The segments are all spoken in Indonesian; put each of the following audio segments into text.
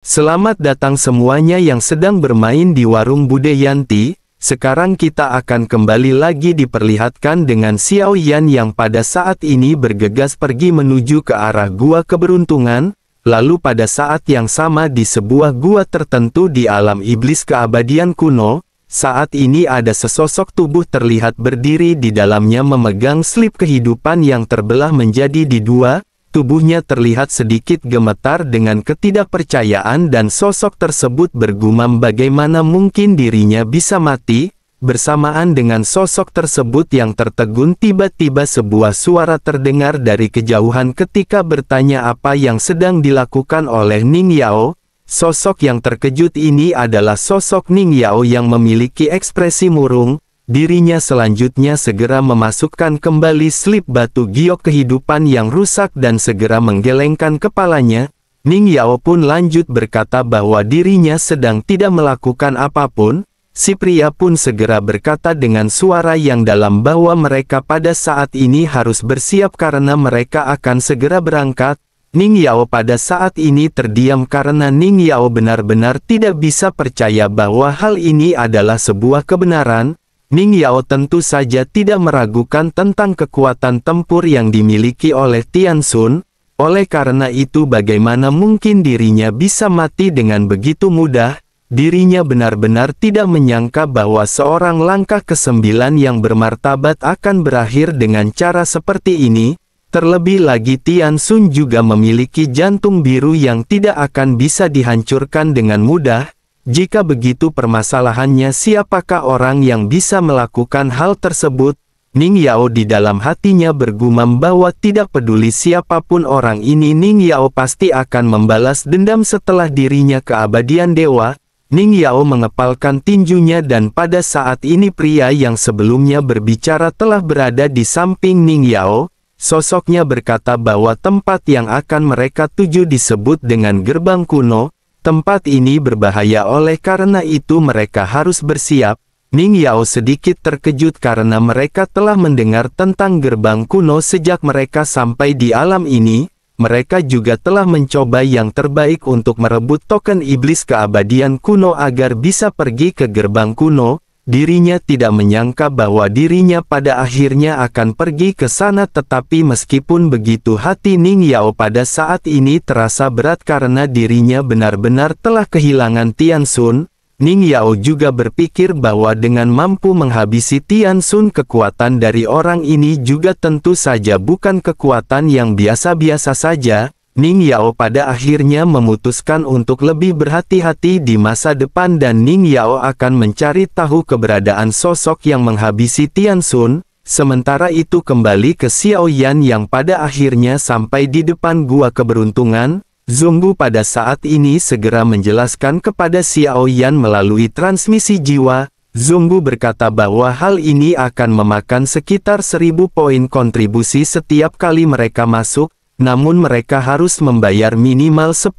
Selamat datang semuanya yang sedang bermain di warung Bude Yanti. Sekarang kita akan kembali lagi diperlihatkan dengan Xiao Yan yang pada saat ini bergegas pergi menuju ke arah gua keberuntungan. Lalu pada saat yang sama di sebuah gua tertentu di alam iblis keabadian kuno, saat ini ada sesosok tubuh terlihat berdiri di dalamnya memegang slip kehidupan yang terbelah menjadi di dua. Tubuhnya terlihat sedikit gemetar dengan ketidakpercayaan dan sosok tersebut bergumam bagaimana mungkin dirinya bisa mati. Bersamaan dengan sosok tersebut yang tertegun, tiba-tiba sebuah suara terdengar dari kejauhan ketika bertanya apa yang sedang dilakukan oleh Ning Yao. Sosok yang terkejut ini adalah sosok Ning Yao yang memiliki ekspresi murung. Dirinya selanjutnya segera memasukkan kembali slip batu giok kehidupan yang rusak dan segera menggelengkan kepalanya. Ning Yao pun lanjut berkata bahwa dirinya sedang tidak melakukan apapun. Si pria pun segera berkata dengan suara yang dalam bahwa mereka pada saat ini harus bersiap karena mereka akan segera berangkat. Ning Yao pada saat ini terdiam karena Ning Yao benar-benar tidak bisa percaya bahwa hal ini adalah sebuah kebenaran. Ning Yao tentu saja tidak meragukan tentang kekuatan tempur yang dimiliki oleh Tian Xun. Oleh karena itu bagaimana mungkin dirinya bisa mati dengan begitu mudah. Dirinya benar-benar tidak menyangka bahwa seorang langkah ke-9 yang bermartabat akan berakhir dengan cara seperti ini. Terlebih lagi Tian Xun juga memiliki jantung biru yang tidak akan bisa dihancurkan dengan mudah. Jika begitu permasalahannya siapakah orang yang bisa melakukan hal tersebut? Ning Yao di dalam hatinya bergumam bahwa tidak peduli siapapun orang ini, Ning Yao pasti akan membalas dendam setelah dirinya keabadian dewa. Ning Yao mengepalkan tinjunya dan pada saat ini pria yang sebelumnya berbicara telah berada di samping Ning Yao. Sosoknya berkata bahwa tempat yang akan mereka tuju disebut dengan gerbang kuno. Tempat ini berbahaya, oleh karena itu mereka harus bersiap. Ning Yao sedikit terkejut karena mereka telah mendengar tentang gerbang kuno sejak mereka sampai di alam ini. Mereka juga telah mencoba yang terbaik untuk merebut token iblis keabadian kuno agar bisa pergi ke gerbang kuno. Dirinya tidak menyangka bahwa dirinya pada akhirnya akan pergi ke sana, tetapi meskipun begitu hati Ning Yao pada saat ini terasa berat karena dirinya benar-benar telah kehilangan Tian Xun. Ning Yao juga berpikir bahwa dengan mampu menghabisi Tian Xun, kekuatan dari orang ini juga tentu saja bukan kekuatan yang biasa-biasa saja. Ning Yao pada akhirnya memutuskan untuk lebih berhati-hati di masa depan dan Ning Yao akan mencari tahu keberadaan sosok yang menghabisi Tian Xun. Sementara itu kembali ke Xiao Yan yang pada akhirnya sampai di depan gua keberuntungan. Zonggu pada saat ini segera menjelaskan kepada Xiao Yan melalui transmisi jiwa. Zonggu berkata bahwa hal ini akan memakan sekitar 1000 poin kontribusi setiap kali mereka masuk. Namun mereka harus membayar minimal 10.000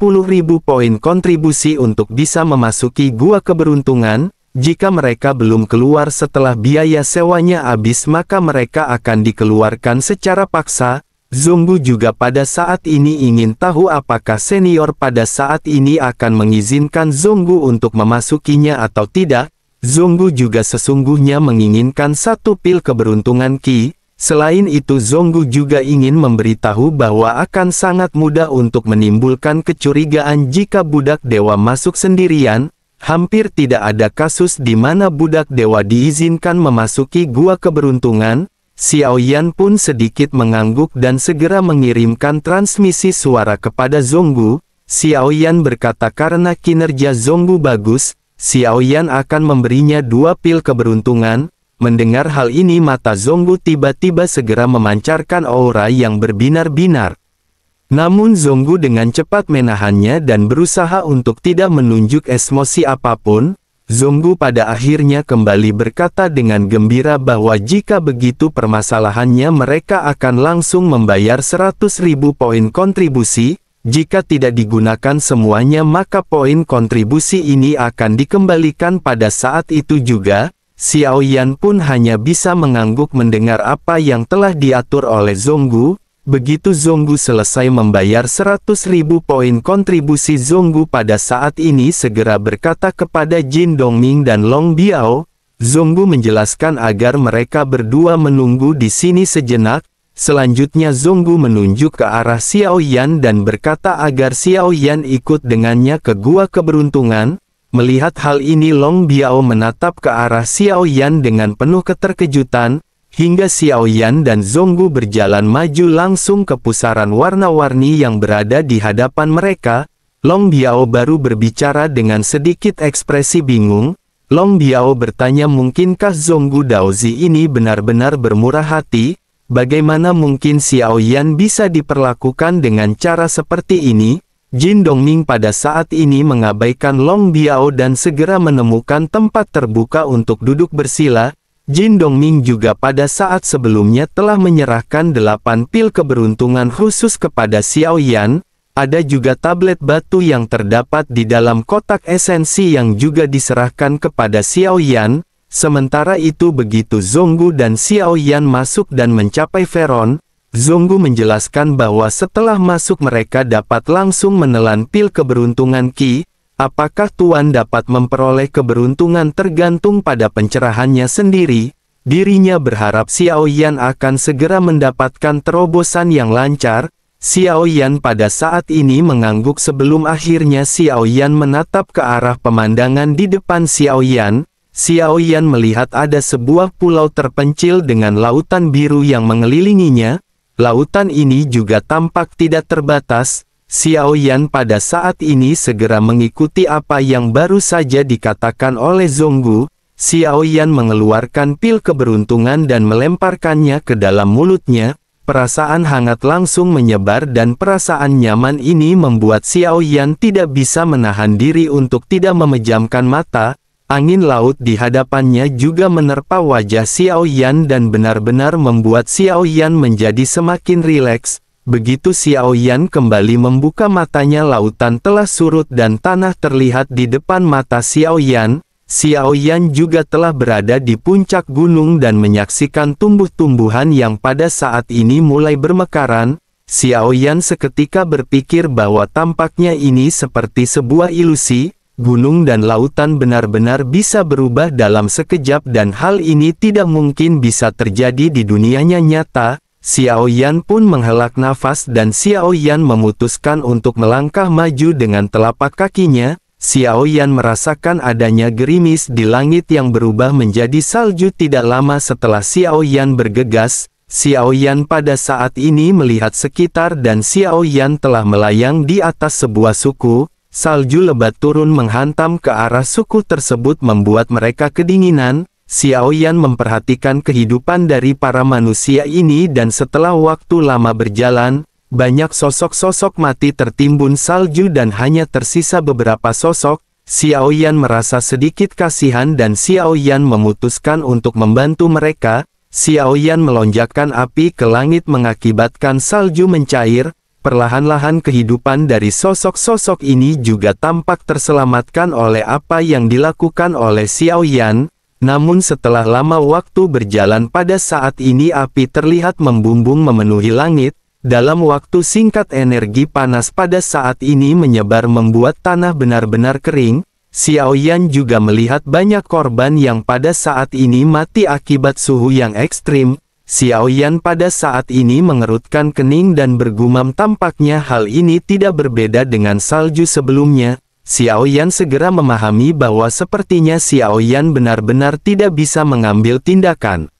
poin kontribusi untuk bisa memasuki gua keberuntungan. Jika mereka belum keluar setelah biaya sewanya habis, maka mereka akan dikeluarkan secara paksa. Zonggu juga pada saat ini ingin tahu apakah senior pada saat ini akan mengizinkan Zonggu untuk memasukinya atau tidak. Zonggu juga sesungguhnya menginginkan satu pil keberuntungan Qi. Selain itu Zonggu juga ingin memberitahu bahwa akan sangat mudah untuk menimbulkan kecurigaan jika budak dewa masuk sendirian. Hampir tidak ada kasus di mana budak dewa diizinkan memasuki gua keberuntungan. Xiao Yan pun sedikit mengangguk dan segera mengirimkan transmisi suara kepada Zonggu. Xiao Yan berkata karena kinerja Zonggu bagus, Xiao Yan akan memberinya 2 pil keberuntungan. Mendengar hal ini mata Zonggu tiba-tiba segera memancarkan aura yang berbinar-binar. Namun Zonggu dengan cepat menahannya dan berusaha untuk tidak menunjuk emosi apapun. Zonggu pada akhirnya kembali berkata dengan gembira bahwa jika begitu permasalahannya mereka akan langsung membayar 100.000 poin kontribusi. Jika tidak digunakan semuanya maka poin kontribusi ini akan dikembalikan pada saat itu juga. Xiao Yan pun hanya bisa mengangguk mendengar apa yang telah diatur oleh Zonggu. Begitu Zonggu selesai membayar 100.000 poin kontribusi, Zonggu pada saat ini segera berkata kepada Jin Dongming dan Long Biao. Zonggu menjelaskan agar mereka berdua menunggu di sini sejenak. Selanjutnya Zonggu menunjuk ke arah Xiao Yan dan berkata agar Xiao Yan ikut dengannya ke Gua Keberuntungan. Melihat hal ini, Long Biao menatap ke arah Xiao Yan dengan penuh keterkejutan. Hingga Xiao Yan dan Zonggu berjalan maju langsung ke pusaran warna-warni yang berada di hadapan mereka. Long Biao baru berbicara dengan sedikit ekspresi bingung. Long Biao bertanya, mungkinkah Zonggu Daozi ini benar-benar bermurah hati? Bagaimana mungkin Xiao Yan bisa diperlakukan dengan cara seperti ini? Jin Dongming pada saat ini mengabaikan Long Biao dan segera menemukan tempat terbuka untuk duduk bersila. Jin Dongming juga pada saat sebelumnya telah menyerahkan 8 pil keberuntungan khusus kepada Xiao Yan. Ada juga tablet batu yang terdapat di dalam kotak esensi yang juga diserahkan kepada Xiao Yan. Sementara itu begitu Zonggu dan Xiao Yan masuk dan mencapai Veron, Zonggu menjelaskan bahwa setelah masuk mereka dapat langsung menelan pil keberuntungan Qi. Apakah Tuan dapat memperoleh keberuntungan tergantung pada pencerahannya sendiri. Dirinya berharap Xiao Yan akan segera mendapatkan terobosan yang lancar. Xiao Yan pada saat ini mengangguk sebelum akhirnya Xiao Yan menatap ke arah pemandangan di depan Xiao Yan. Xiao Yan melihat ada sebuah pulau terpencil dengan lautan biru yang mengelilinginya. Lautan ini juga tampak tidak terbatas. Xiao Yan pada saat ini segera mengikuti apa yang baru saja dikatakan oleh Zonggu. Xiao Yan mengeluarkan pil keberuntungan dan melemparkannya ke dalam mulutnya. Perasaan hangat langsung menyebar dan perasaan nyaman ini membuat Xiao Yan tidak bisa menahan diri untuk tidak memejamkan mata. Angin laut di hadapannya juga menerpa wajah Xiao Yan dan benar-benar membuat Xiao Yan menjadi semakin rileks. Begitu Xiao Yan kembali membuka matanya, lautan telah surut dan tanah terlihat di depan mata Xiao Yan. Xiao Yan juga telah berada di puncak gunung dan menyaksikan tumbuh-tumbuhan yang pada saat ini mulai bermekaran. Xiao Yan seketika berpikir bahwa tampaknya ini seperti sebuah ilusi. Gunung dan lautan benar-benar bisa berubah dalam sekejap dan hal ini tidak mungkin bisa terjadi di dunianya nyata. Xiao Yan pun menghela nafas dan Xiao Yan memutuskan untuk melangkah maju dengan telapak kakinya. Xiao Yan merasakan adanya gerimis di langit yang berubah menjadi salju tidak lama setelah Xiao Yan bergegas. Xiao Yan pada saat ini melihat sekitar dan Xiao Yan telah melayang di atas sebuah suku. Salju lebat turun menghantam ke arah suku tersebut membuat mereka kedinginan. Xiao Yan memperhatikan kehidupan dari para manusia ini dan setelah waktu lama berjalan, banyak sosok-sosok mati tertimbun salju dan hanya tersisa beberapa sosok. Xiao Yan merasa sedikit kasihan dan Xiao Yan memutuskan untuk membantu mereka. Xiao Yan melonjakkan api ke langit mengakibatkan salju mencair. Perlahan-lahan kehidupan dari sosok-sosok ini juga tampak terselamatkan oleh apa yang dilakukan oleh Xiao Yan. Namun setelah lama waktu berjalan pada saat ini api terlihat membumbung memenuhi langit. Dalam waktu singkat energi panas pada saat ini menyebar membuat tanah benar-benar kering. Xiao Yan juga melihat banyak korban yang pada saat ini mati akibat suhu yang ekstrim. Xiao Yan pada saat ini mengerutkan kening dan bergumam, tampaknya hal ini tidak berbeda dengan salju sebelumnya. Xiao Yan segera memahami bahwa sepertinya Xiao Yan benar-benar tidak bisa mengambil tindakan.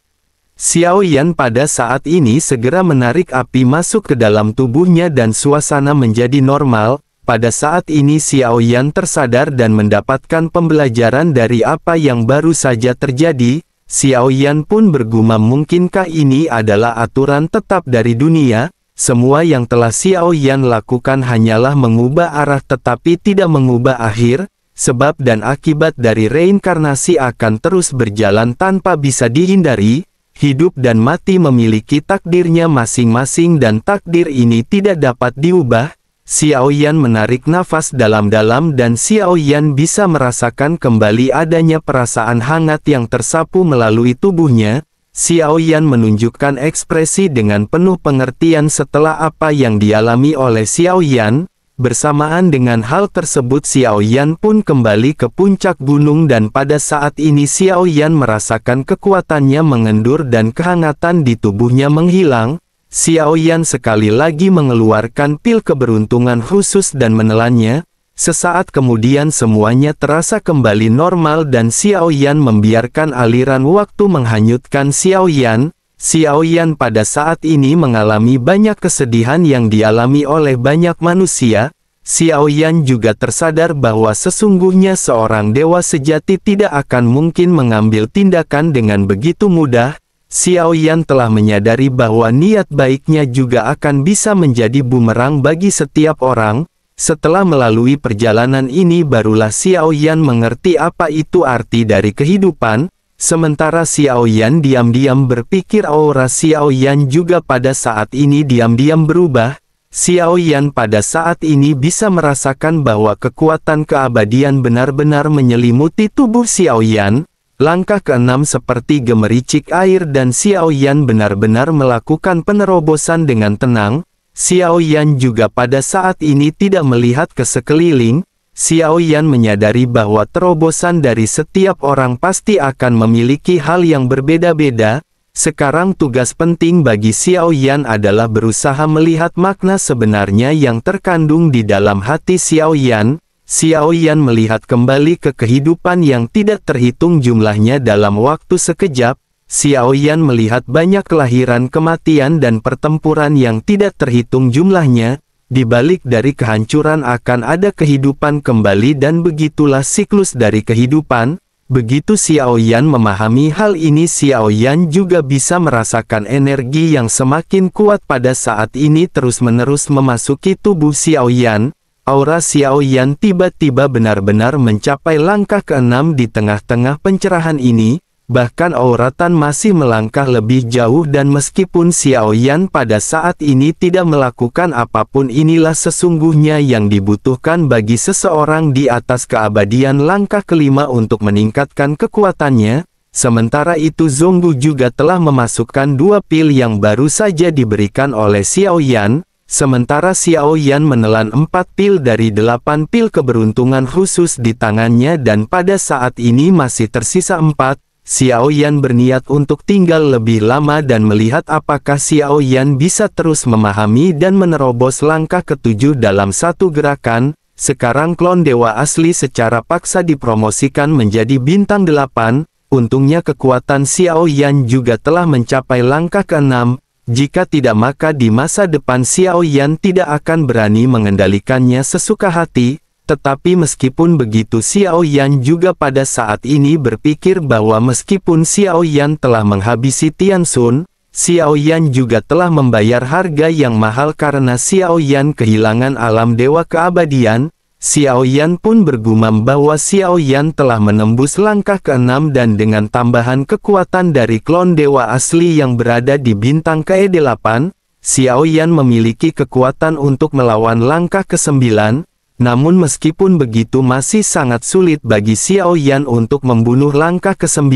Xiao Yan pada saat ini segera menarik api masuk ke dalam tubuhnya dan suasana menjadi normal. Pada saat ini Xiao Yan tersadar dan mendapatkan pembelajaran dari apa yang baru saja terjadi. Xiao Yan pun bergumam, mungkinkah ini adalah aturan tetap dari dunia? Semua yang telah Xiao Yan lakukan hanyalah mengubah arah tetapi tidak mengubah akhir. Sebab dan akibat dari reinkarnasi akan terus berjalan tanpa bisa dihindari. Hidup dan mati memiliki takdirnya masing-masing dan takdir ini tidak dapat diubah. Xiao Yan menarik nafas dalam-dalam dan Xiao Yan bisa merasakan kembali adanya perasaan hangat yang tersapu melalui tubuhnya. Xiao Yan menunjukkan ekspresi dengan penuh pengertian setelah apa yang dialami oleh Xiao Yan. Bersamaan dengan hal tersebut Xiao Yan pun kembali ke puncak gunung dan pada saat ini Xiao Yan merasakan kekuatannya mengendur dan kehangatan di tubuhnya menghilang. Xiao Yan sekali lagi mengeluarkan pil keberuntungan khusus dan menelannya. Sesaat kemudian semuanya terasa kembali normal dan Xiao Yan membiarkan aliran waktu menghanyutkan Xiao Yan. Xiao Yan pada saat ini mengalami banyak kesedihan yang dialami oleh banyak manusia. Xiao Yan juga tersadar bahwa sesungguhnya seorang dewa sejati tidak akan mungkin mengambil tindakan dengan begitu mudah. Xiao Yan telah menyadari bahwa niat baiknya juga akan bisa menjadi bumerang bagi setiap orang. Setelah melalui perjalanan ini barulah Xiao Yan mengerti apa itu arti dari kehidupan. Sementara Xiao Yan diam-diam berpikir aura Xiao Yan juga pada saat ini diam-diam berubah. Xiao Yan pada saat ini bisa merasakan bahwa kekuatan keabadian benar-benar menyelimuti tubuh Xiao Yan. Langkah keenam seperti gemericik air dan Xiao Yan benar-benar melakukan penerobosan dengan tenang. Xiao Yan juga pada saat ini tidak melihat ke sekeliling. Xiao Yan menyadari bahwa terobosan dari setiap orang pasti akan memiliki hal yang berbeda-beda. Sekarang tugas penting bagi Xiao Yan adalah berusaha melihat makna sebenarnya yang terkandung di dalam hati Xiao Yan. Xiao Yan melihat kembali ke kehidupan yang tidak terhitung jumlahnya dalam waktu sekejap. Xiao Yan melihat banyak kelahiran, kematian dan pertempuran yang tidak terhitung jumlahnya. Di balik dari kehancuran akan ada kehidupan kembali dan begitulah siklus dari kehidupan. Begitu Xiao Yan memahami hal ini Xiao Yan juga bisa merasakan energi yang semakin kuat pada saat ini terus-menerus memasuki tubuh Xiao Yan. Aura Xiao Yan tiba-tiba benar-benar mencapai langkah keenam di tengah-tengah pencerahan ini. Bahkan aura Tan masih melangkah lebih jauh dan meskipun Xiao Yan pada saat ini tidak melakukan apapun inilah sesungguhnya yang dibutuhkan bagi seseorang di atas keabadian langkah kelima untuk meningkatkan kekuatannya. Sementara itu Zonggu juga telah memasukkan 2 pil yang baru saja diberikan oleh Xiao Yan. Sementara Xiao Yan menelan 4 pil dari 8 pil keberuntungan khusus di tangannya dan pada saat ini masih tersisa 4. Xiao Yan berniat untuk tinggal lebih lama dan melihat apakah Xiao Yan bisa terus memahami dan menerobos langkah ke-7 dalam satu gerakan. Sekarang klon dewa asli secara paksa dipromosikan menjadi bintang 8. Untungnya kekuatan Xiao Yan juga telah mencapai langkah ke-6. Jika tidak maka di masa depan Xiao Yan tidak akan berani mengendalikannya sesuka hati. Tetapi meskipun begitu Xiao Yan juga pada saat ini berpikir bahwa meskipun Xiao Yan telah menghabisi Tian Xun, Xiao Yan juga telah membayar harga yang mahal karena Xiao Yan kehilangan alam dewa keabadian. Xiao Yan pun bergumam bahwa Xiao Yan telah menembus langkah ke-6 dan dengan tambahan kekuatan dari klon dewa asli yang berada di bintang ke-8, Xiao Yan memiliki kekuatan untuk melawan langkah ke-9. Namun meskipun begitu masih sangat sulit bagi Xiao Yan untuk membunuh langkah ke-9.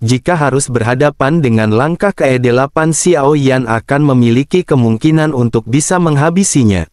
Jika harus berhadapan dengan langkah ke-8 Xiao Yan akan memiliki kemungkinan untuk bisa menghabisinya.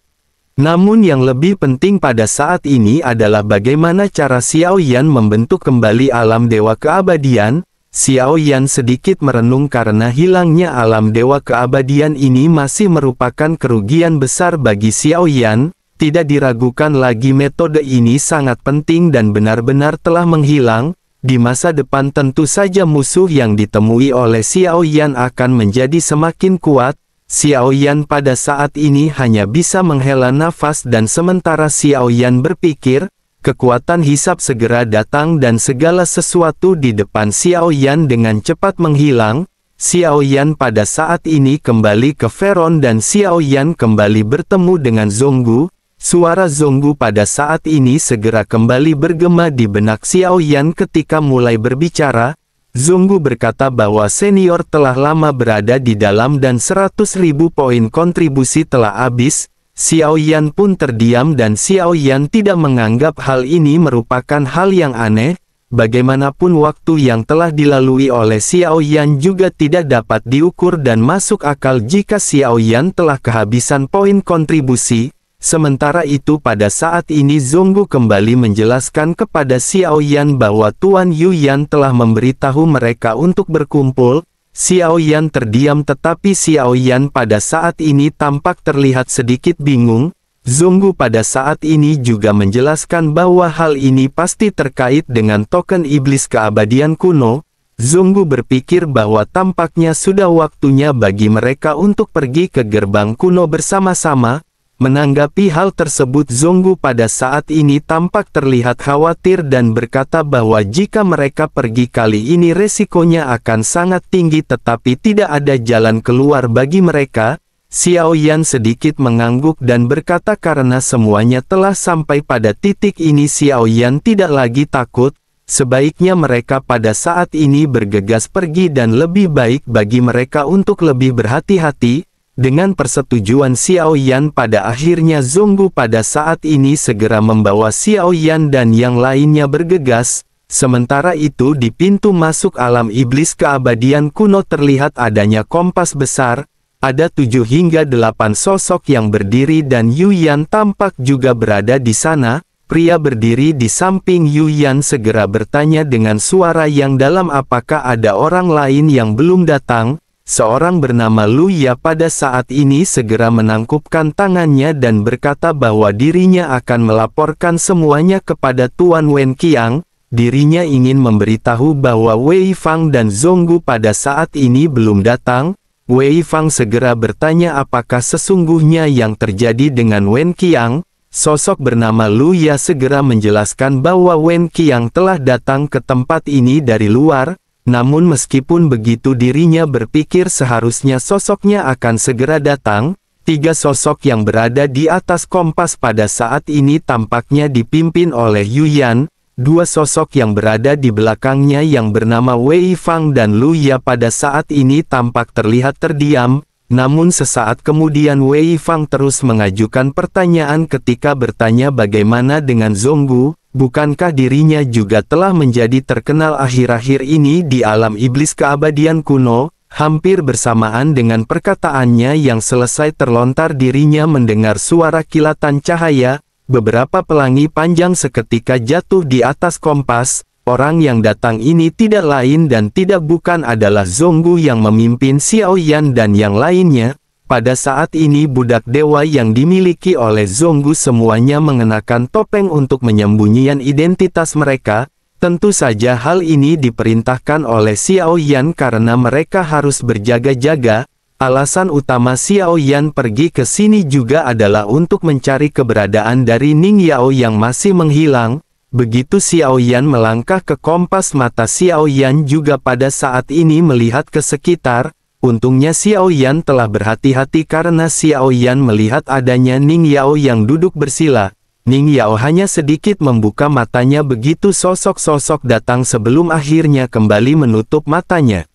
Namun yang lebih penting pada saat ini adalah bagaimana cara Xiao Yan membentuk kembali alam dewa keabadian. Xiao Yan sedikit merenung karena hilangnya alam dewa keabadian ini masih merupakan kerugian besar bagi Xiao Yan. Tidak diragukan lagi metode ini sangat penting dan benar-benar telah menghilang. Di masa depan tentu saja musuh yang ditemui oleh Xiao Yan akan menjadi semakin kuat. Xiao Yan pada saat ini hanya bisa menghela nafas dan sementara Xiao Yan berpikir, kekuatan hisap segera datang dan segala sesuatu di depan Xiao Yan dengan cepat menghilang. Xiao Yan pada saat ini kembali ke Veron dan Xiao Yan kembali bertemu dengan Zonggu. Suara Zonggu pada saat ini segera kembali bergema di benak Xiao Yan ketika mulai berbicara. Zonggu berkata bahwa senior telah lama berada di dalam dan 100.000 poin kontribusi telah habis. Xiao Yan pun terdiam dan Xiao Yan tidak menganggap hal ini merupakan hal yang aneh. bagaimanapun waktu yang telah dilalui oleh Xiao Yan juga tidak dapat diukur dan masuk akal jika Xiao Yan telah kehabisan poin kontribusi. Sementara itu pada saat ini Zonggu kembali menjelaskan kepada Xiao Yan bahwa Tuan Yu Yan telah memberitahu mereka untuk berkumpul. Xiao Yan terdiam tetapi Xiao Yan pada saat ini tampak terlihat sedikit bingung. Zonggu pada saat ini juga menjelaskan bahwa hal ini pasti terkait dengan token iblis keabadian kuno. Zonggu berpikir bahwa tampaknya sudah waktunya bagi mereka untuk pergi ke gerbang kuno bersama-sama. Menanggapi hal tersebut Zonggu pada saat ini tampak terlihat khawatir dan berkata bahwa jika mereka pergi kali ini resikonya akan sangat tinggi tetapi tidak ada jalan keluar bagi mereka. Xiao Yan sedikit mengangguk dan berkata karena semuanya telah sampai pada titik ini Xiao Yan tidak lagi takut. Sebaiknya mereka pada saat ini bergegas pergi dan lebih baik bagi mereka untuk lebih berhati-hati. Dengan persetujuan Xiao Yan pada akhirnya Zonggu pada saat ini segera membawa Xiao Yan dan yang lainnya bergegas. Sementara itu di pintu masuk alam iblis keabadian kuno terlihat adanya kompas besar. Ada 7 hingga 8 sosok yang berdiri dan Yu Yan tampak juga berada di sana. Pria berdiri di samping Yu Yan segera bertanya dengan suara yang dalam apakah ada orang lain yang belum datang. Seorang bernama Lu Ya pada saat ini segera menangkupkan tangannya dan berkata bahwa dirinya akan melaporkan semuanya kepada Tuan Wen Qiang. Dirinya ingin memberitahu bahwa Wei Fang dan Zonggu pada saat ini belum datang. Wei Fang segera bertanya apakah sesungguhnya yang terjadi dengan Wen Qiang. Sosok bernama Lu Ya segera menjelaskan bahwa Wen Qiang telah datang ke tempat ini dari luar. Namun meskipun begitu dirinya berpikir seharusnya sosoknya akan segera datang. 3 sosok yang berada di atas kompas pada saat ini tampaknya dipimpin oleh Yu Yan. 2 sosok yang berada di belakangnya yang bernama Wei Fang dan Lu Ya pada saat ini tampak terlihat terdiam. Namun sesaat kemudian Wei Fang terus mengajukan pertanyaan ketika bertanya bagaimana dengan Zonggu. Bukankah dirinya juga telah menjadi terkenal akhir-akhir ini di alam iblis keabadian kuno? Hampir bersamaan dengan perkataannya yang selesai terlontar dirinya mendengar suara kilatan cahaya. Beberapa pelangi panjang seketika jatuh di atas kompas. Orang yang datang ini tidak lain dan tidak bukan adalah Zonggu yang memimpin Xiao Yan dan yang lainnya. Pada saat ini budak dewa yang dimiliki oleh Zonggu semuanya mengenakan topeng untuk menyembunyikan identitas mereka. Tentu saja hal ini diperintahkan oleh Xiao Yan karena mereka harus berjaga-jaga. Alasan utama Xiao Yan pergi ke sini juga adalah untuk mencari keberadaan dari Ning Yao yang masih menghilang. Begitu Xiao Yan melangkah ke kompas mata Xiao Yan juga pada saat ini melihat ke sekitar. Untungnya Xiao Yan telah berhati-hati karena Xiao Yan melihat adanya Ning Yao yang duduk bersila. Ning Yao hanya sedikit membuka matanya begitu sosok-sosok datang sebelum akhirnya kembali menutup matanya.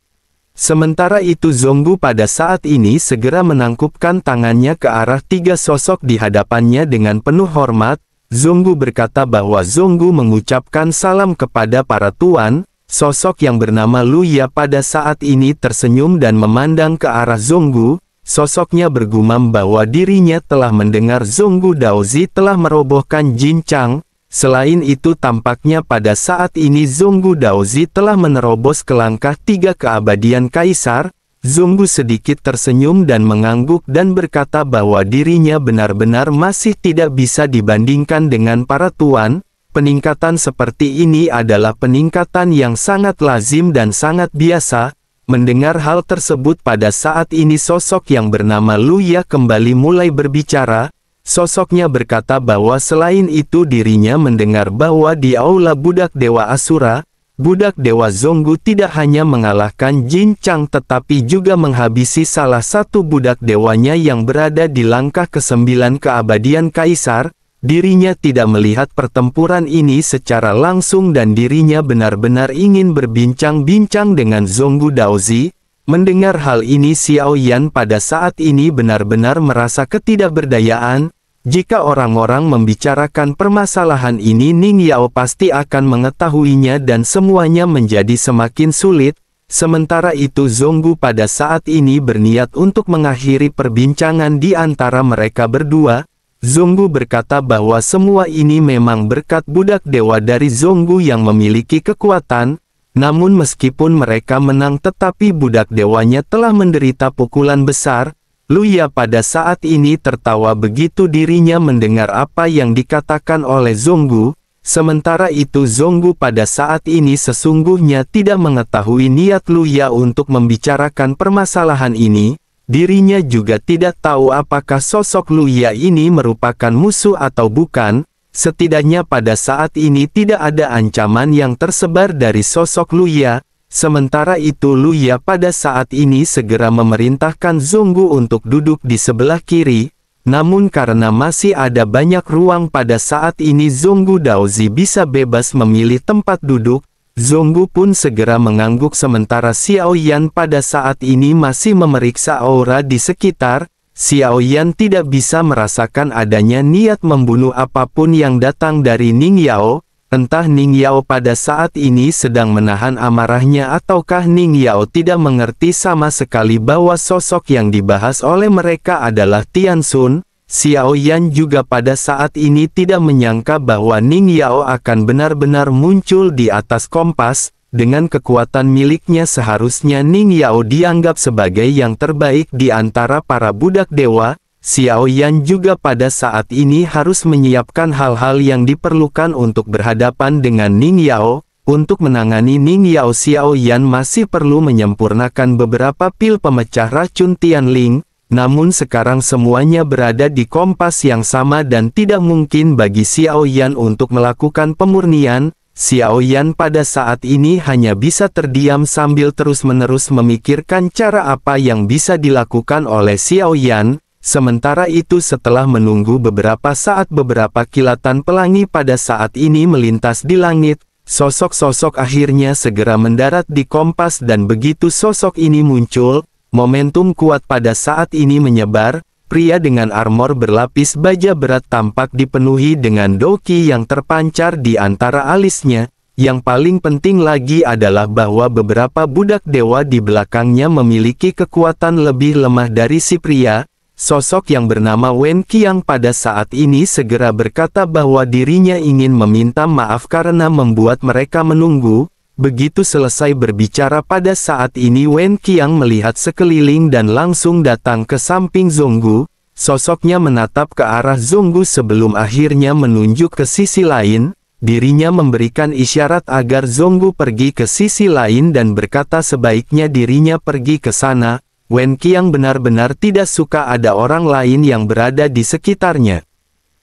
Sementara itu Zonggu pada saat ini segera menangkupkan tangannya ke arah 3 sosok di hadapannya dengan penuh hormat. Zonggu berkata bahwa Zonggu mengucapkan salam kepada para tuan. Sosok yang bernama Lu Ya pada saat ini tersenyum dan memandang ke arah Zonggu. Sosoknya bergumam bahwa dirinya telah mendengar Zonggu Daozi telah merobohkan Jin Chang. Selain itu tampaknya pada saat ini Zonggu Daozi telah menerobos ke langkah 3 keabadian kaisar. Zonggu sedikit tersenyum dan mengangguk dan berkata bahwa dirinya benar-benar masih tidak bisa dibandingkan dengan para tuan. Peningkatan seperti ini adalah peningkatan yang sangat lazim dan sangat biasa. Mendengar hal tersebut pada saat ini sosok yang bernama Lu Ya kembali mulai berbicara. Sosoknya berkata bahwa selain itu dirinya mendengar bahwa di aula budak dewa Asura, budak dewa Zonggu tidak hanya mengalahkan Jin Chang tetapi juga menghabisi salah satu budak dewanya yang berada di langkah ke-9 keabadian kaisar. Dirinya tidak melihat pertempuran ini secara langsung dan dirinya benar-benar ingin berbincang-bincang dengan Zonggu Daozi. Mendengar hal ini Xiao Yan pada saat ini benar-benar merasa ketidakberdayaan. Jika orang-orang membicarakan permasalahan ini, Ning Yao pasti akan mengetahuinya dan semuanya menjadi semakin sulit. Sementara itu Zonggu pada saat ini berniat untuk mengakhiri perbincangan di antara mereka berdua. Zonggu berkata bahwa semua ini memang berkat budak dewa dari Zonggu yang memiliki kekuatan. Namun meskipun mereka menang tetapi budak dewanya telah menderita pukulan besar. Luya pada saat ini tertawa begitu dirinya mendengar apa yang dikatakan oleh Zonggu. Sementara itu Zonggu pada saat ini sesungguhnya tidak mengetahui niat Luya untuk membicarakan permasalahan ini. Dirinya juga tidak tahu apakah sosok Luya ini merupakan musuh atau bukan. Setidaknya pada saat ini tidak ada ancaman yang tersebar dari sosok Luya. Sementara itu Luya pada saat ini segera memerintahkan Zonggu untuk duduk di sebelah kiri. Namun karena masih ada banyak ruang pada saat ini Zonggu Daozi bisa bebas memilih tempat duduk. Zonggu pun segera mengangguk sementara Xiao Yan pada saat ini masih memeriksa aura di sekitar. Xiao Yan tidak bisa merasakan adanya niat membunuh apapun yang datang dari Ning Yao. Entah Ning Yao pada saat ini sedang menahan amarahnya ataukah Ning Yao tidak mengerti sama sekali bahwa sosok yang dibahas oleh mereka adalah Tian Xun. Xiao Yan juga pada saat ini tidak menyangka bahwa Ning Yao akan benar-benar muncul di atas kompas. Dengan kekuatan miliknya seharusnya Ning Yao dianggap sebagai yang terbaik di antara para budak dewa. Xiao Yan juga pada saat ini harus menyiapkan hal-hal yang diperlukan untuk berhadapan dengan Ning Yao. Untuk menangani Ning Yao, Xiao Yan masih perlu menyempurnakan beberapa pil pemecah racun Tianling. Namun sekarang semuanya berada di kompas yang sama dan tidak mungkin bagi Xiao Yan untuk melakukan pemurnian. Xiao Yan pada saat ini hanya bisa terdiam sambil terus-menerus memikirkan cara apa yang bisa dilakukan oleh Xiao Yan. Sementara itu setelah menunggu beberapa saat beberapa kilatan pelangi pada saat ini melintas di langit, sosok-sosok akhirnya segera mendarat di kompas dan begitu sosok ini muncul, momentum kuat pada saat ini menyebar, pria dengan armor berlapis baja berat tampak dipenuhi dengan doki yang terpancar di antara alisnya. Yang paling penting lagi adalah bahwa beberapa budak dewa di belakangnya memiliki kekuatan lebih lemah dari si pria. Sosok yang bernama Wen Qiang pada saat ini segera berkata bahwa dirinya ingin meminta maaf karena membuat mereka menunggu. Begitu selesai berbicara pada saat ini Wen Qiang melihat sekeliling dan langsung datang ke samping Zonggu. Sosoknya menatap ke arah Zonggu sebelum akhirnya menunjuk ke sisi lain. Dirinya memberikan isyarat agar Zonggu pergi ke sisi lain dan berkata sebaiknya dirinya pergi ke sana. Wen Qiang benar-benar tidak suka ada orang lain yang berada di sekitarnya.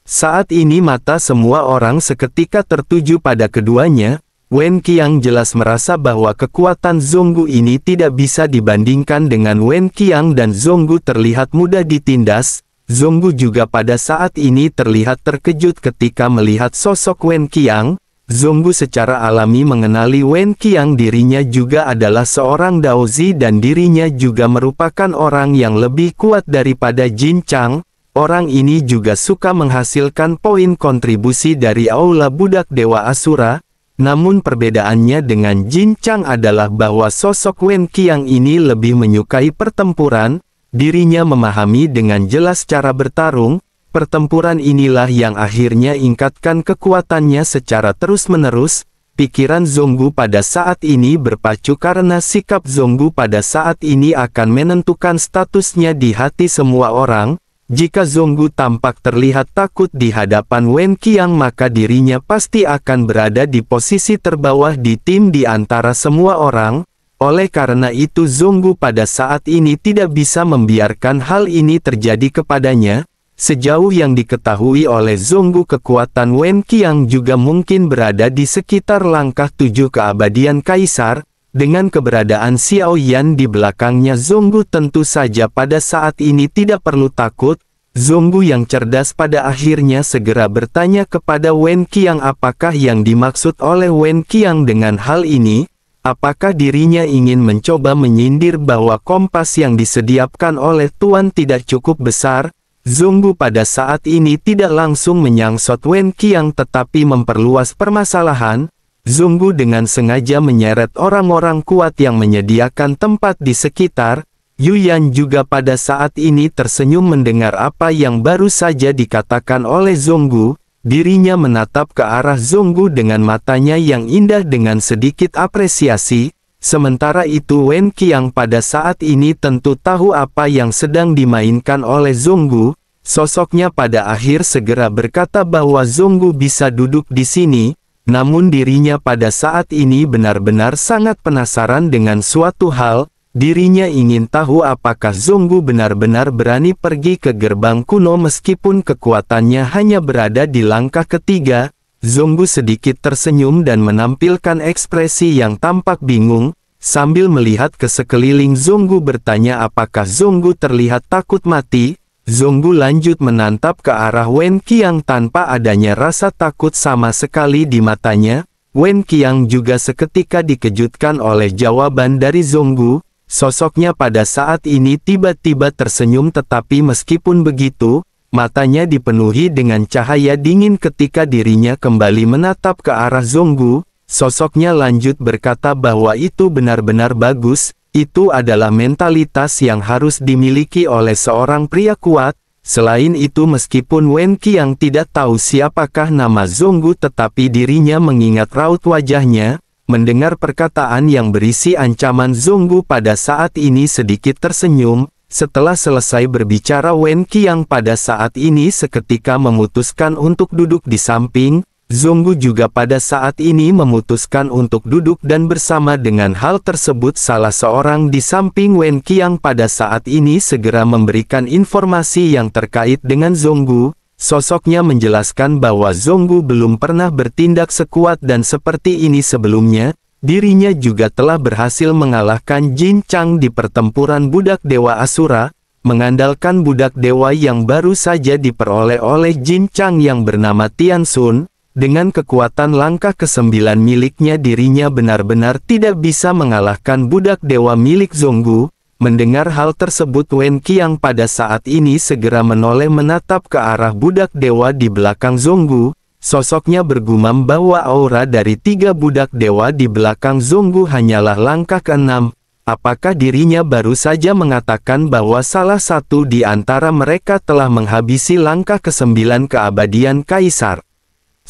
Saat ini mata semua orang seketika tertuju pada keduanya. Wen Qiang jelas merasa bahwa kekuatan Zonggu ini tidak bisa dibandingkan dengan Wen Qiang dan Zonggu terlihat mudah ditindas. Zonggu juga pada saat ini terlihat terkejut ketika melihat sosok Wen Qiang. Zonggu secara alami mengenali Wen Qiang, dirinya juga adalah seorang Daozi dan dirinya juga merupakan orang yang lebih kuat daripada Jin Chang. Orang ini juga suka menghasilkan poin kontribusi dari aula budak dewa Asura. Namun perbedaannya dengan Jin Chang adalah bahwa sosok Wen Qiang ini lebih menyukai pertempuran. Dirinya memahami dengan jelas cara bertarung. Pertempuran inilah yang akhirnya ingkatkan kekuatannya secara terus-menerus. Pikiran Zonggu pada saat ini berpacu karena sikap Zonggu pada saat ini akan menentukan statusnya di hati semua orang. Jika Zonggu tampak terlihat takut di hadapan Wen Qiang maka dirinya pasti akan berada di posisi terbawah di tim di antara semua orang. Oleh karena itu Zonggu pada saat ini tidak bisa membiarkan hal ini terjadi kepadanya. Sejauh yang diketahui oleh Zonggu kekuatan Wen Qiang juga mungkin berada di sekitar langkah 7 keabadian Kaisar. Dengan keberadaan Xiao Yan di belakangnya Zonggu tentu saja pada saat ini tidak perlu takut. Zonggu yang cerdas pada akhirnya segera bertanya kepada Wen Qiang apakah yang dimaksud oleh Wen Qiang dengan hal ini. Apakah dirinya ingin mencoba menyindir bahwa kompas yang disediakan oleh Tuan tidak cukup besar? Zonggu pada saat ini tidak langsung menyangsot Wen Qiang tetapi memperluas permasalahan. Zonggu dengan sengaja menyeret orang-orang kuat yang menyediakan tempat di sekitar. Yuyan juga pada saat ini tersenyum mendengar apa yang baru saja dikatakan oleh Zonggu. Dirinya menatap ke arah Zonggu dengan matanya yang indah dengan sedikit apresiasi. Sementara itu Wen Qiang pada saat ini tentu tahu apa yang sedang dimainkan oleh Zonggu. Sosoknya pada akhir segera berkata bahwa Zonggu bisa duduk di sini. Namun dirinya pada saat ini benar-benar sangat penasaran dengan suatu hal. Dirinya ingin tahu apakah Zonggu benar-benar berani pergi ke gerbang kuno meskipun kekuatannya hanya berada di langkah ketiga. Zonggu sedikit tersenyum dan menampilkan ekspresi yang tampak bingung. Sambil melihat ke sekeliling Zonggu bertanya apakah Zonggu terlihat takut mati. Zonggu lanjut menatap ke arah Wen Qiang tanpa adanya rasa takut sama sekali di matanya. Wen Qiang juga seketika dikejutkan oleh jawaban dari Zonggu. Sosoknya pada saat ini tiba-tiba tersenyum tetapi meskipun begitu, matanya dipenuhi dengan cahaya dingin ketika dirinya kembali menatap ke arah Zonggu. Sosoknya lanjut berkata bahwa itu benar-benar bagus, itu adalah mentalitas yang harus dimiliki oleh seorang pria kuat. Selain itu meskipun Wen Qiang tidak tahu siapakah nama Zonggu tetapi dirinya mengingat raut wajahnya. Mendengar perkataan yang berisi ancaman Zonggu pada saat ini sedikit tersenyum. Setelah selesai berbicara Wen Qiang pada saat ini seketika memutuskan untuk duduk di samping. Zonggu juga pada saat ini memutuskan untuk duduk dan bersama dengan hal tersebut salah seorang di samping Wen Qiang pada saat ini segera memberikan informasi yang terkait dengan Zonggu. Sosoknya menjelaskan bahwa Zonggu belum pernah bertindak sekuat dan seperti ini sebelumnya. Dirinya juga telah berhasil mengalahkan Jin Chang di pertempuran budak dewa Asura. Mengandalkan budak dewa yang baru saja diperoleh oleh Jin Chang yang bernama Tian Xun. Dengan kekuatan langkah ke-9 miliknya dirinya benar-benar tidak bisa mengalahkan budak dewa milik Zonggu. Mendengar hal tersebut Wen Qiang pada saat ini segera menoleh menatap ke arah budak dewa di belakang Zonggu. Sosoknya bergumam bahwa aura dari 3 budak dewa di belakang Zonggu hanyalah langkah ke-6. Apakah dirinya baru saja mengatakan bahwa salah satu di antara mereka telah menghabisi langkah ke-9 keabadian Kaisar?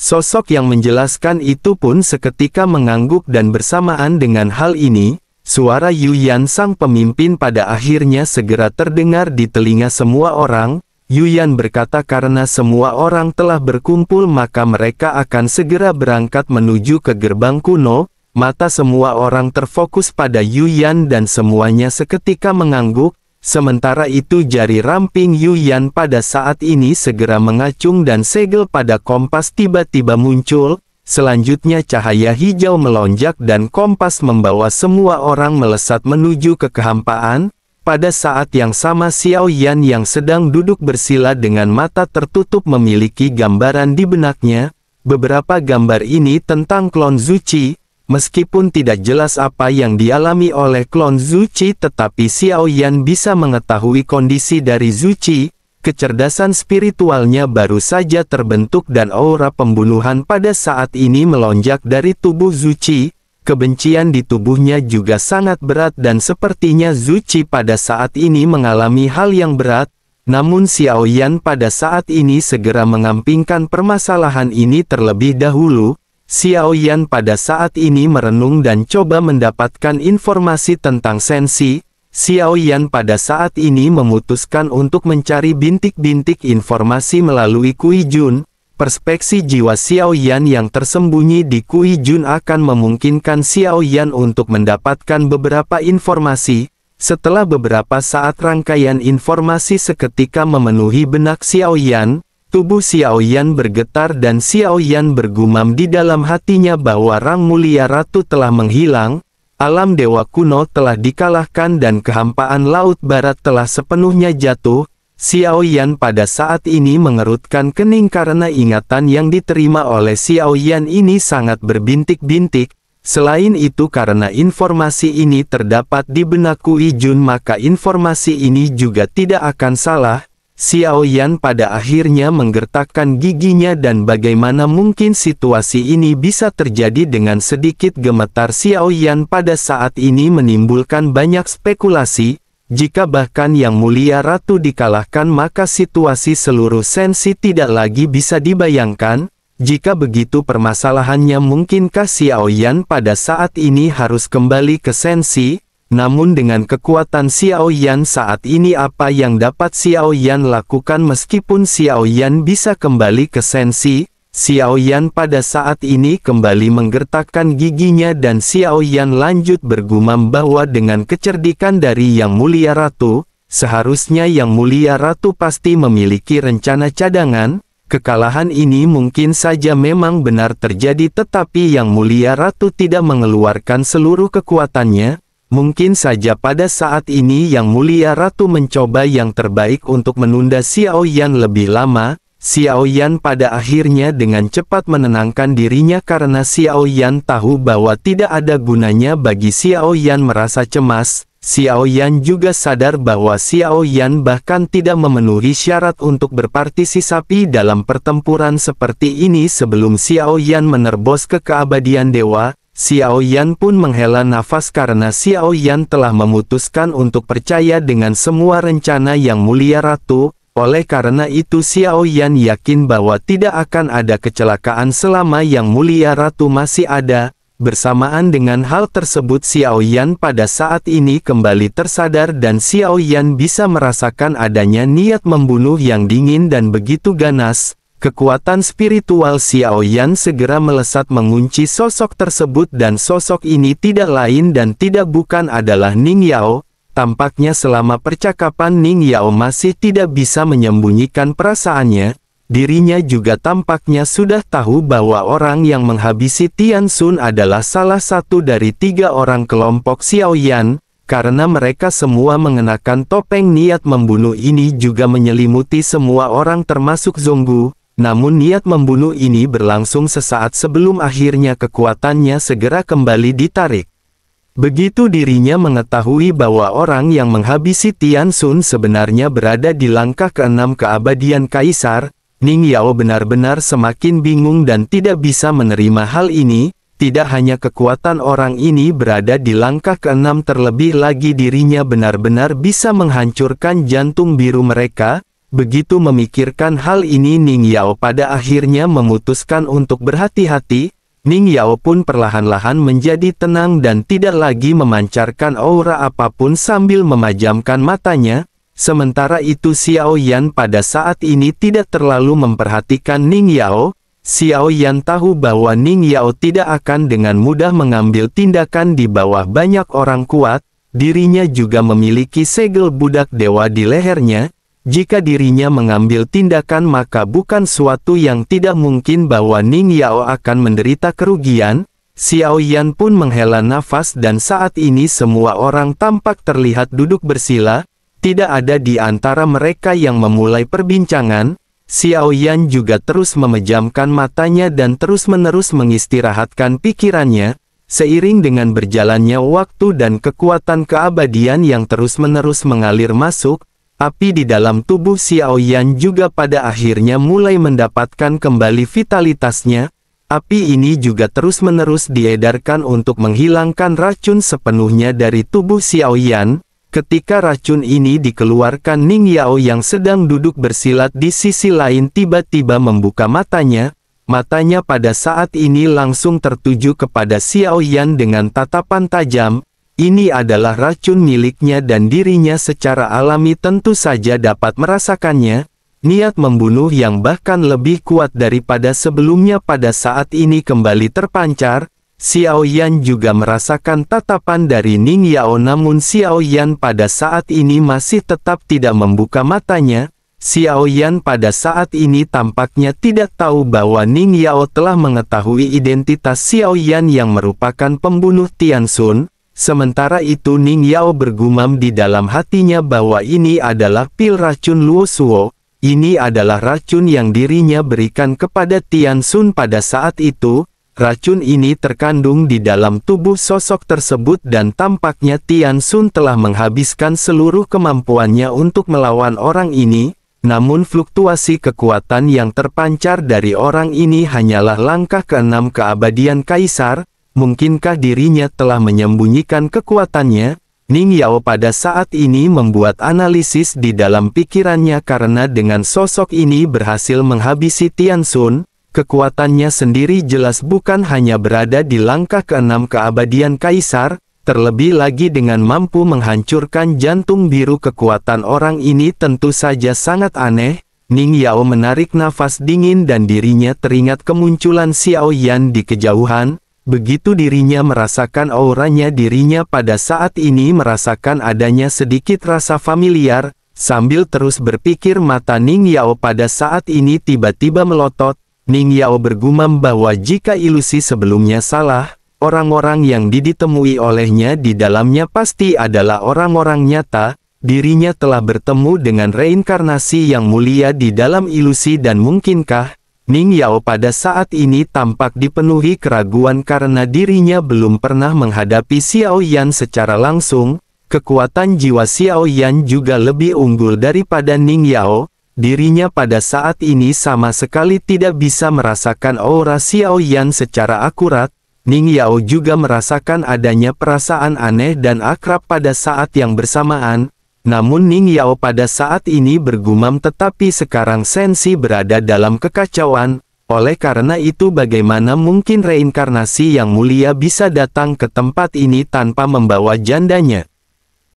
Sosok yang menjelaskan itu pun seketika mengangguk dan bersamaan dengan hal ini, suara Yuyan sang pemimpin pada akhirnya segera terdengar di telinga semua orang. Yuyan berkata karena semua orang telah berkumpul maka mereka akan segera berangkat menuju ke gerbang kuno. Mata semua orang terfokus pada Yuyan dan semuanya seketika mengangguk. Sementara itu jari ramping Yuyan pada saat ini segera mengacung dan segel pada kompas tiba-tiba muncul. Selanjutnya cahaya hijau melonjak dan kompas membawa semua orang melesat menuju ke kehampaan. Pada saat yang sama Xiao Yan yang sedang duduk bersila dengan mata tertutup memiliki gambaran di benaknya. Beberapa gambar ini tentang klon Zuchi. Meskipun tidak jelas apa yang dialami oleh klon Zuchi tetapi Xiao Yan bisa mengetahui kondisi dari Zuchi. Kecerdasan spiritualnya baru saja terbentuk dan aura pembunuhan pada saat ini melonjak dari tubuh Zuchi. Kebencian di tubuhnya juga sangat berat dan sepertinya Zuchi pada saat ini mengalami hal yang berat. Namun Xiao Yan pada saat ini segera mengampingkan permasalahan ini terlebih dahulu. Xiao Yan pada saat ini merenung dan coba mendapatkan informasi tentang Sensi. Xiao Yan pada saat ini memutuskan untuk mencari bintik-bintik informasi melalui Kui Jun. Perspeksi jiwa Xiao Yan yang tersembunyi di Kui Jun akan memungkinkan Xiao Yan untuk mendapatkan beberapa informasi. Setelah beberapa saat rangkaian informasi seketika memenuhi benak Xiao Yan, tubuh Xiao Yan bergetar dan Xiao Yan bergumam di dalam hatinya bahwa Rang Mulia Ratu telah menghilang, alam dewa kuno telah dikalahkan dan kehampaan Laut Barat telah sepenuhnya jatuh. Xiao Yan pada saat ini mengerutkan kening karena ingatan yang diterima oleh Xiao Yan ini sangat berbintik-bintik. Selain itu karena informasi ini terdapat di benak Kui Jun maka informasi ini juga tidak akan salah. Xiao Yan pada akhirnya menggertakkan giginya dan bagaimana mungkin situasi ini bisa terjadi dengan sedikit gemetar Xiao Yan pada saat ini menimbulkan banyak spekulasi, jika bahkan Yang Mulia Ratu dikalahkan maka situasi seluruh sensi tidak lagi bisa dibayangkan, jika begitu permasalahannya mungkinkah Xiao Yan pada saat ini harus kembali ke sensi? Namun dengan kekuatan Xiao Yan saat ini apa yang dapat Xiao Yan lakukan meskipun Xiao Yan bisa kembali ke sensi? Xiao Yan pada saat ini kembali menggertakkan giginya dan Xiao Yan lanjut bergumam bahwa dengan kecerdikan dari Yang Mulia Ratu, seharusnya Yang Mulia Ratu pasti memiliki rencana cadangan. Kekalahan ini mungkin saja memang benar terjadi tetapi Yang Mulia Ratu tidak mengeluarkan seluruh kekuatannya. Mungkin saja pada saat ini Yang Mulia Ratu mencoba yang terbaik untuk menunda Xiao Yan lebih lama. Xiao Yan pada akhirnya dengan cepat menenangkan dirinya karena Xiao Yan tahu bahwa tidak ada gunanya bagi Xiao Yan merasa cemas. Xiao Yan juga sadar bahwa Xiao Yan bahkan tidak memenuhi syarat untuk berpartisipasi dalam pertempuran seperti ini sebelum Xiao Yan menerobos ke keabadian dewa. Xiao Yan pun menghela nafas karena Xiao Yan telah memutuskan untuk percaya dengan semua rencana Yang Mulia Ratu. Oleh karena itu Xiao Yan yakin bahwa tidak akan ada kecelakaan selama Yang Mulia Ratu masih ada. Bersamaan dengan hal tersebut Xiao Yan pada saat ini kembali tersadar dan Xiao Yan bisa merasakan adanya niat membunuh yang dingin dan begitu ganas. Kekuatan spiritual Xiao Yan segera melesat mengunci sosok tersebut dan sosok ini tidak lain dan tidak bukan adalah Ning Yao. Tampaknya selama percakapan Ning Yao masih tidak bisa menyembunyikan perasaannya. Dirinya juga tampaknya sudah tahu bahwa orang yang menghabisi Tian Xun adalah salah satu dari 3 orang kelompok Xiao Yan. Karena mereka semua mengenakan topeng niat membunuh ini juga menyelimuti semua orang termasuk Zonggu. Namun niat membunuh ini berlangsung sesaat sebelum akhirnya kekuatannya segera kembali ditarik. Begitu dirinya mengetahui bahwa orang yang menghabisi Tian Xun sebenarnya berada di langkah ke-6 keabadian Kaisar, Ning Yao benar-benar semakin bingung dan tidak bisa menerima hal ini. Tidak hanya kekuatan orang ini berada di langkah ke-6 terlebih lagi dirinya benar-benar bisa menghancurkan jantung biru mereka. Begitu memikirkan hal ini Ning Yao pada akhirnya memutuskan untuk berhati-hati. Ning Yao pun perlahan-lahan menjadi tenang dan tidak lagi memancarkan aura apapun sambil memejamkan matanya. Sementara itu Xiao Yan pada saat ini tidak terlalu memperhatikan Ning Yao. Xiao Yan tahu bahwa Ning Yao tidak akan dengan mudah mengambil tindakan di bawah banyak orang kuat. Dirinya juga memiliki segel budak dewa di lehernya. Jika dirinya mengambil tindakan maka bukan suatu yang tidak mungkin bahwa Ning Yao akan menderita kerugian. Xiao Yan pun menghela nafas dan saat ini semua orang tampak terlihat duduk bersila. Tidak ada di antara mereka yang memulai perbincangan. Xiao Yan juga terus memejamkan matanya dan terus-menerus mengistirahatkan pikirannya. Seiring dengan berjalannya waktu dan kekuatan keabadian yang terus-menerus mengalir masuk, api di dalam tubuh Xiao Yan juga pada akhirnya mulai mendapatkan kembali vitalitasnya. Api ini juga terus-menerus diedarkan untuk menghilangkan racun sepenuhnya dari tubuh Xiao Yan. Ketika racun ini dikeluarkan Ning Yao yang sedang duduk bersilat di sisi lain tiba-tiba membuka matanya. Matanya pada saat ini langsung tertuju kepada Xiao Yan dengan tatapan tajam. Ini adalah racun miliknya dan dirinya secara alami tentu saja dapat merasakannya. Niat membunuh yang bahkan lebih kuat daripada sebelumnya pada saat ini kembali terpancar. Xiao Yan juga merasakan tatapan dari Ning Yao namun Xiao Yan pada saat ini masih tetap tidak membuka matanya. Xiao Yan pada saat ini tampaknya tidak tahu bahwa Ning Yao telah mengetahui identitas Xiao Yan yang merupakan pembunuh Tian Xun. Sementara itu Ning Yao bergumam di dalam hatinya bahwa ini adalah pil racun Luo Suo. Ini adalah racun yang dirinya berikan kepada Tian Xun pada saat itu. Racun ini terkandung di dalam tubuh sosok tersebut dan tampaknya Tian Xun telah menghabiskan seluruh kemampuannya untuk melawan orang ini. namun fluktuasi kekuatan yang terpancar dari orang ini hanyalah langkah ke-6 keabadian kaisar. Mungkinkah dirinya telah menyembunyikan kekuatannya? Ning Yao pada saat ini membuat analisis di dalam pikirannya karena dengan sosok ini berhasil menghabisi Tian Xun, kekuatannya sendiri jelas bukan hanya berada di langkah ke-6 keabadian kaisar, terlebih lagi dengan mampu menghancurkan jantung biru. Kekuatan orang ini tentu saja sangat aneh. Ning Yao menarik nafas dingin dan dirinya teringat kemunculan Xiao Yan di kejauhan. Begitu dirinya merasakan auranya, dirinya pada saat ini merasakan adanya sedikit rasa familiar. Sambil terus berpikir, mata Ning Yao pada saat ini tiba-tiba melotot. Ning Yao bergumam bahwa jika ilusi sebelumnya salah, orang-orang yang ditemui olehnya di dalamnya pasti adalah orang-orang nyata. Dirinya telah bertemu dengan reinkarnasi yang mulia di dalam ilusi, dan mungkinkah Ning Yao pada saat ini tampak dipenuhi keraguan karena dirinya belum pernah menghadapi Xiao Yan secara langsung. Kekuatan jiwa Xiao Yan juga lebih unggul daripada Ning Yao. Dirinya pada saat ini sama sekali tidak bisa merasakan aura Xiao Yan secara akurat. Ning Yao juga merasakan adanya perasaan aneh dan akrab pada saat yang bersamaan. Namun Ning Yao pada saat ini bergumam, tetapi sekarang Sensi berada dalam kekacauan. Oleh karena itu bagaimana mungkin reinkarnasi yang mulia bisa datang ke tempat ini tanpa membawa jandanya?